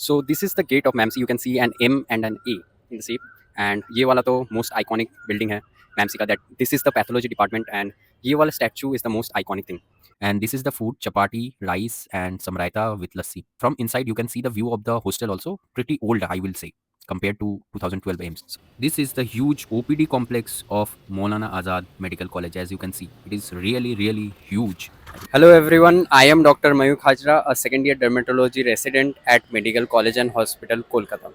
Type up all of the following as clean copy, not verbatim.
So this is the gate of MAMC. You can see an M and an A in the shape. And ये वाला तो most iconic building है MAMC का. That this is the pathology department, and ये वाला statue is the most iconic thing. And this is the food: chapati, rice, and some raita with lassi. From inside, you can see the view of the hostel. Also, pretty old, I will say, compared to 2012 AIMS. This is the huge OPD complex of Maulana Azad Medical College. As you can see, it is really, really huge. Hello everyone, I am Dr. Mayuk Hajra, a second year dermatology resident at Medical College and Hospital, Kolkata.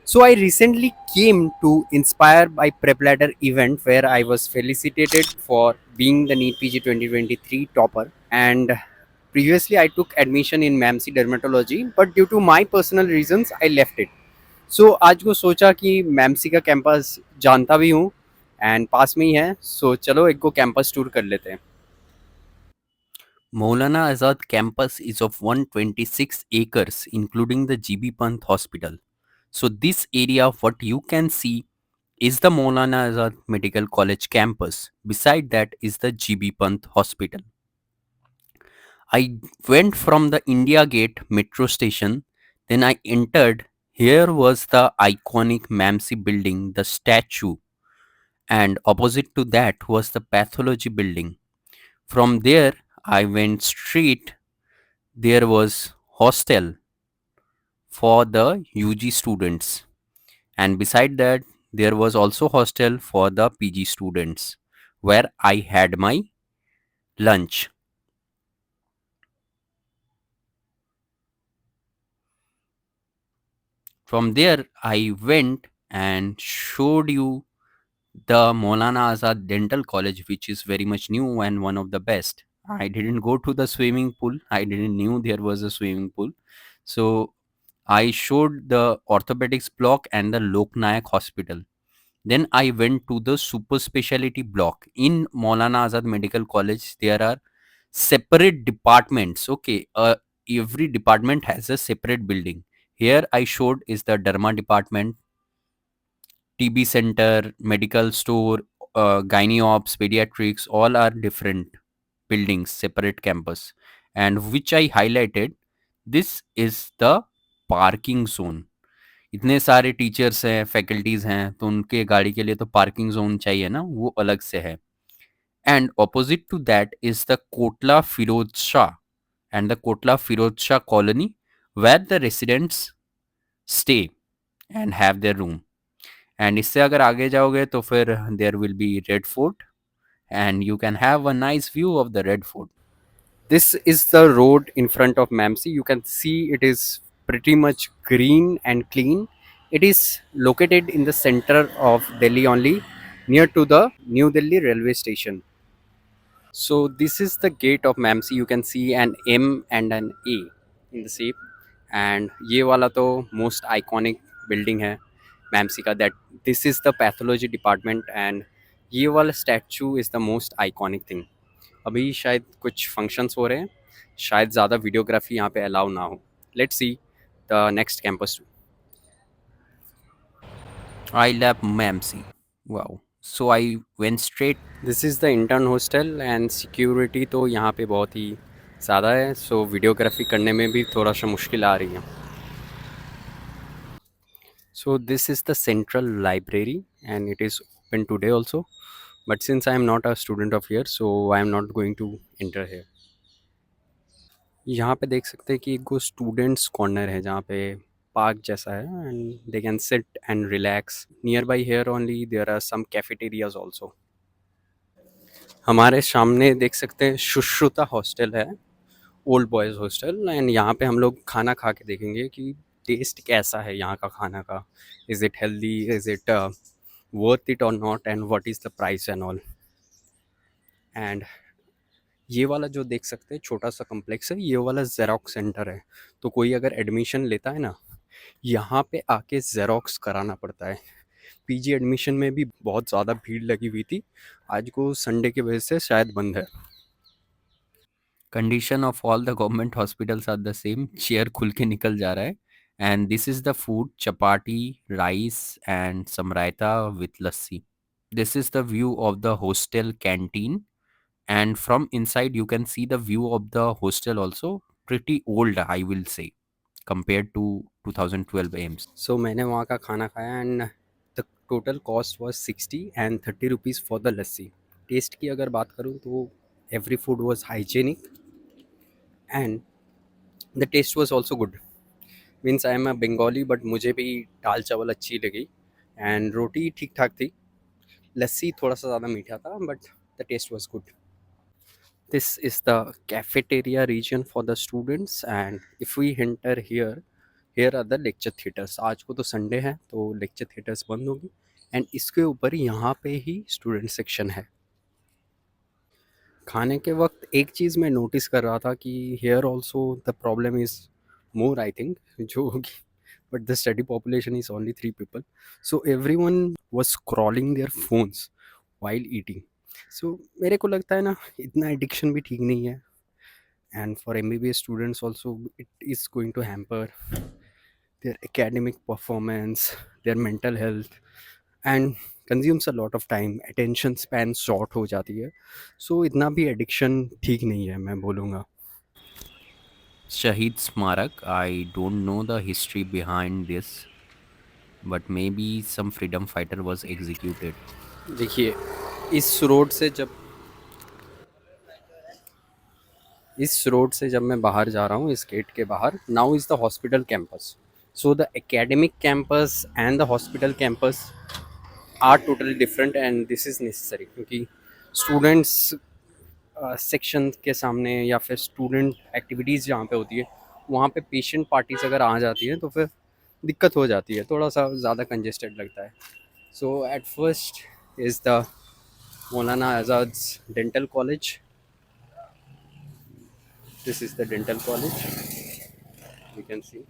So I recently came to Inspire by Prep Ladder event where I was felicitated for being the NEET PG 2023 topper, and previously I took admission in MAMC dermatology, but due to my personal reasons I left it. So आज को सोचा कि मैमसी का campus जानता भी हूँ and पास में ही है, सो चलो एक को कैंपस टूर कर लेते हैं. Maulana Azad campus is of 126 acres, including the GB Pant Hospital. So this area, what you can see, is the Maulana Azad Medical College campus. Beside that is the GB Pant Hospital. I went from the India Gate metro station, then I entered. Here was the iconic MAMC building, the statue, and opposite to that was the pathology building. From there, I went straight. There was hostel for the UG students, and beside that there was also hostel for the PG students where I had my lunch. From there I went and showed you the Maulana Azad Dental College, which is very much new and one of the best. I didn't go to the swimming pool. I didn't knew there was a swimming pool. So I showed the orthopedics block and the Loknayak Hospital. Then I went to the super specialty block. In Maulana Azad Medical College, there are separate departments. Okay, every department has a separate building. Here I showed is the derma department, TB center, medical store, gynae ops, pediatrics, all are different buildings, separate campus. And which I highlighted, this is the parking zone. इतने सारे teachers हैं, faculties हैं, तो उनके गाड़ी के लिए तो पार्किंग जोन चाहिए ना, वो अलग से है. And opposite to that is the Kotla Firoz Shah and the Kotla Firoz Shah colony where the residents stay and have their room. And इससे अगर आगे जाओगे तो फिर there will be Red Fort and you can have a nice view of the Red Fort. This is the road in front of MAMC. You can see it is pretty much green and clean. It is located in the center of Delhi only, near to the New Delhi railway station. So this is the gate of MAMC. You can see an M and an A in the shape. And ये वाला तो most iconic building है MAMC का. That this is the pathology department, and ये वाला statue is the most iconic thing. अभी शायद कुछ फंक्शंस हो रहे हैं, शायद ज़्यादा वीडियोग्राफी यहाँ पे अलाउ ना हो. Let's see the next campus. I love MAMC. Wow. So I went straight. This is the intern hostel and security तो यहाँ पे बहुत ही ज़्यादा है, सो वीडियोग्राफी करने में भी थोड़ा सा मुश्किल आ रही है. So this is the central library and it is open today also. But since I am not a student of here, so I am not going to enter here. यहाँ पे देख सकते हैं कि एक गो स्टूडेंट्स कॉर्नर है जहाँ पे पार्क जैसा है and they can sit and relax. Nearby here only there are some cafeterias also. हमारे सामने देख सकते हैं सुश्रुता हॉस्टल है, ओल्ड बॉयज़ हॉस्टल, एंड यहाँ पे हम लोग खाना खा के देखेंगे कि टेस्ट कैसा है यहाँ का खाना का. Is it healthy, is it worth it or not, and what is the price and all. And ये वाला जो देख सकते हैं छोटा सा कम्प्लेक्स है, ये वाला जेरोक्स सेंटर है. तो कोई अगर एडमिशन लेता है ना, यहाँ पे आके जेरोक्स कराना पड़ता है. पीजी एडमिशन में भी बहुत ज़्यादा भीड़ लगी हुई थी. आज को संडे की वजह से शायद बंद है. Condition of all the government hospitals are the same. Chair खुल के निकल जा रहा है. And this is the food: chapati, rice, and some raita with lassi. This is the view of the hostel canteen, and from inside you can see the view of the hostel also. Pretty old, I will say. compared to 2012 aims. So मैंने वहाँ का खाना खाया and the total cost was 60 and 30 rupees for the lassi. Taste की अगर बात करूँ तो every food was hygienic and the taste was also good. Means I am a Bengali but मुझे भी दाल चावल अच्छी लगी एंड रोटी ठीक ठाक थी. लस्सी थोड़ा सा ज़्यादा मीठा था but the taste was good. This is the cafeteria region for the students and if we enter here, here are the lecture theaters. आज को तो संडे है तो लेक्चर थिएटर्स बंद होगी एंड इसके ऊपर यहाँ पे ही स्टूडेंट सेक्शन है. खाने के वक्त एक चीज़ मैं नोटिस कर रहा था कि here also the problem is more I think जो but the study population is only 3 people. So everyone was scrolling their phones while eating. So मेरे को लगता है ना इतना एडिक्शन भी ठीक नहीं है and for MBBS students also it is going to hamper their academic performance, their mental health and consumes a lot of time. Attention span short हो जाती है. So इतना भी addiction ठीक नहीं है मैं बोलूँगा. Shahid Smarak, I don't know the history behind this, but maybe some freedom fighter was executed. देखिए इस रोड से जब इस रोड से जब मैं बाहर जा रहा हूँ इस गेट के बाहर now is the hospital campus. So the academic campus and the hospital campus are totally different and this is necessary क्योंकि स्टूडेंट्स सेक्शन के सामने या फिर स्टूडेंट एक्टिविटीज़ जहाँ पे होती है वहाँ पे पेशेंट पार्टीज अगर आ जाती हैं तो फिर दिक्कत हो जाती है. थोड़ा सा ज़्यादा कंजेस्टेड लगता है. So at first is the Maulana Azad dental college. This is the dental college you can see.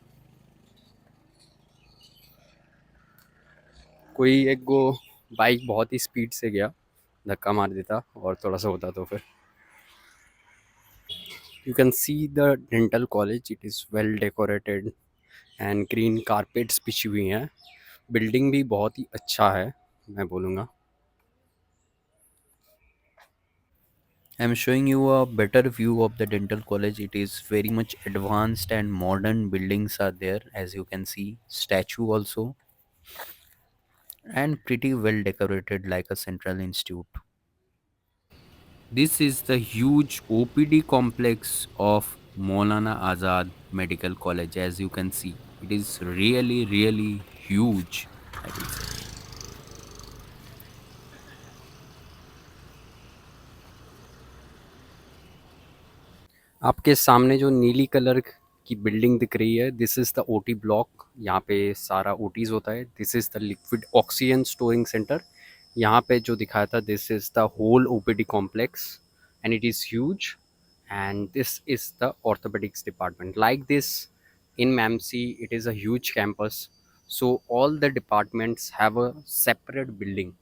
कोई एक गो बाइक बहुत ही स्पीड से गया धक्का मार देता और थोड़ा सा होता तो फिर. You can see the dental college. It is well decorated and green carpets बिछी हुई हैं. बिल्डिंग भी बहुत ही अच्छा है मैं बोलूँगा. I'm showing you a better view of the dental college. It is very much advanced and modern buildings are there, as you can see. Statue also, and pretty well decorated like a central institute. This is the huge OPD complex of Maulana Azad Medical College, as you can see. It is really, really huge, I will say. आपके सामने जो नीली colour की building दिख रही है this is the OT block. यहाँ पे सारा ओटीज़ होता है. This is the liquid oxygen storing centre. यहाँ पे जो दिखाया था this is the whole OPD complex and it is huge and this is the orthopedics department. Like this in MAMC it is a huge campus, so all the departments have a separate building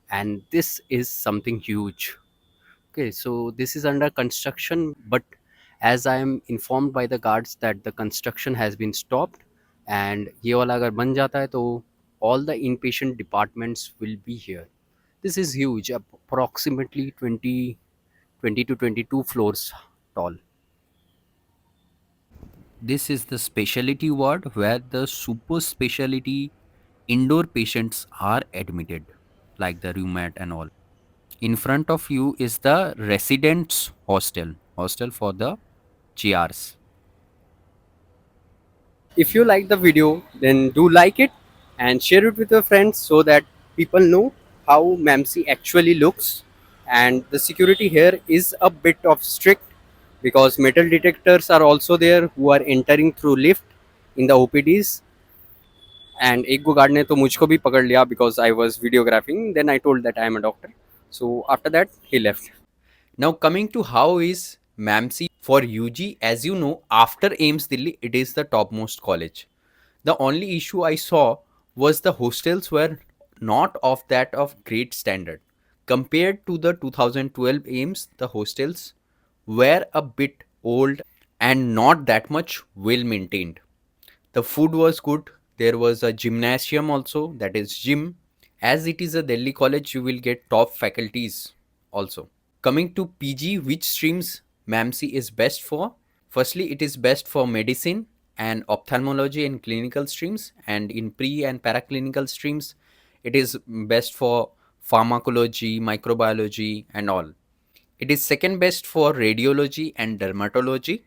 and this is something huge. Okay, so this is under construction but as I am informed by the guards that the construction has been stopped and ये वाला अगर बन जाता है तो all the inpatient departments will be here. This is huge, approximately 20 to 22 floors tall. This is the specialty ward where the super specialty indoor patients are admitted, like the rheumat and all. In front of you is the residents hostel for the GRs. If you like the video, then do like it and share it with your friends so that people know how MAMC actually looks. And the security here is a bit of strict because metal detectors are also there who are entering through lift in the OPDs. And एक गो guard ने तो मुझको भी पकड़ लिया because I was videographing. Then I told that I am a doctor. So after that he left. Now coming to how is MAMC for UG, as you know, after AIMS Delhi, it is the topmost college. The only issue I saw was the hostels were not of that of great standard. Compared to the 2012 AIMS, the hostels were a bit old and not that much well maintained. The food was good. There was a gymnasium also, that is gym. As it is a Delhi college, you will get top faculties also. Coming to PG, which streams MAMC is best for? Firstly, it is best for medicine and ophthalmology and clinical streams, and in pre and paraclinical streams it is best for pharmacology, microbiology and all. It is second best for radiology and dermatology.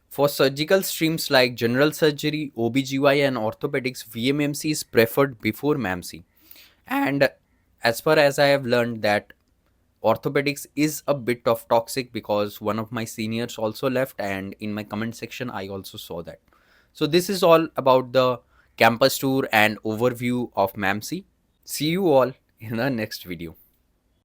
For surgical streams like general surgery, OBGY and orthopedics, VMMC is preferred before MAMC. And as far as I have learned that orthopedics is a bit of toxic, because one of my seniors also left and in my comment section I also saw that. So this is all about the campus tour and overview of MAMC. See you all in the next video.